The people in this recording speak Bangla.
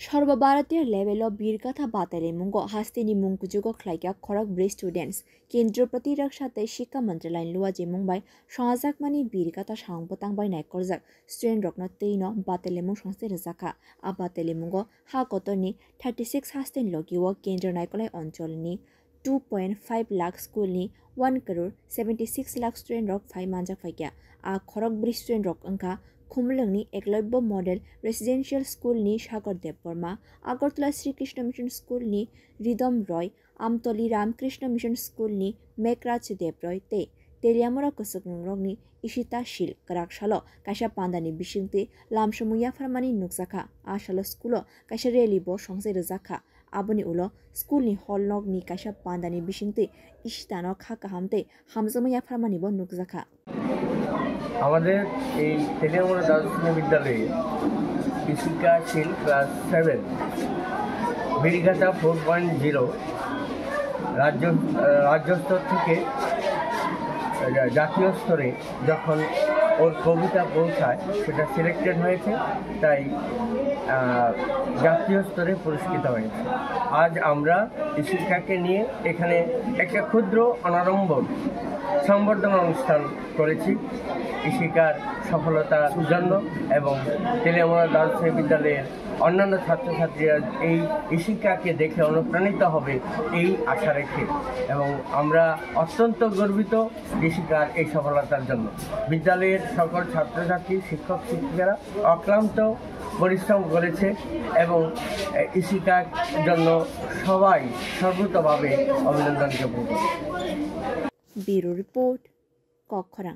সর্বভারতীয় লেভেল বীরগাথা বাতালিমুঙ্গ হাস্তিনি মুংকুজুগ খ্লাইকা খরক ব্রি স্টুডেন্টস কেন্দ্রীয় প্রতিরক্ষাতে শিক্ষা মন্ত্রণালয় লুয়াজি মুম্বাই সহাজাকমানি বীরগাথা সাংবতাংবাই নাইকরজাক স্টুডেন্ট রকন তৈন বাতালিমুং সংস্থা রজাখা আ বাতালিমুঙ্গ হা কতনি 36 হাস্তিন লগিও কেন্দ্র নাইকলাই অঞ্চলনি 2.5 লাখ স্কুলনি 1 crore 76 লাখ স্টুডেন্ট রক ফাই মানজাক ফাইকা আ খরক ব্রি স্টুডেন্ট রক अंका खुमलंगनी एकलव्य मॉडल रेसिडेंशियल स्कूल नी सागर देव वर्मा आगरतला श्रीकृष्ण मिशन स्कूल नी रिदम रॉय आमतली रामकृष्ण मिशन स्कूल नी मेकराज देव रॉय ते तेलियामरा कसकनंगनी इशिता शील कराकशालो काशा पांदानी बिशिंगते लामसमुया फरमानी नुकसाखा आशालो स्कूलो काशा रेलिबो संसे रजाखा आबनी उलो स्कूल नी हॉलनग नी काशा पांदानी बिशिंगते इशितानो खाका हामते हामजमुया फरमानी बो नुकसाखा আমাদের এই তেলিয়ামুড়া দ্বাদশ বিদ্যালয়ে কৃষিকাশীল ক্লাস 7 বীরগাথা 4.0 রাজ্য স্তর থেকে জাতীয় স্তরে যখন ওর কবিতা পৌঁছায় সেটা সিলেক্টেড হয়েছে, তাই জাতীয় স্তরে পুরস্কৃত হয়েছে। আজ আমরা ইশিকাকে নিয়ে এখানে একটা ক্ষুদ্র অনাড়ম্বর সংবর্ধনা অনুষ্ঠান করেছি ইশিকার সফলতার জন্য, এবং তেলিয়ামুড়া দ্বাদশ বিদ্যালয়ের অন্যান্য ছাত্রছাত্রীরা এই ইশিকাকে দেখে অনুপ্রাণিত হবে এই আশা রেখে, এবং আমরা অত্যন্ত গর্বিত ইশিকার এই সফলতার জন্য। বিদ্যালয়ের সকল ছাত্রছাত্রী শিক্ষক শিক্ষিকারা অক্লান্ত পরিশ্রম করেছে এবং ইশিকার জন্য সবাই সর্বতভাবে অভিনন্দন জ্ঞাপন করে। Bureau report কক্ষরাং।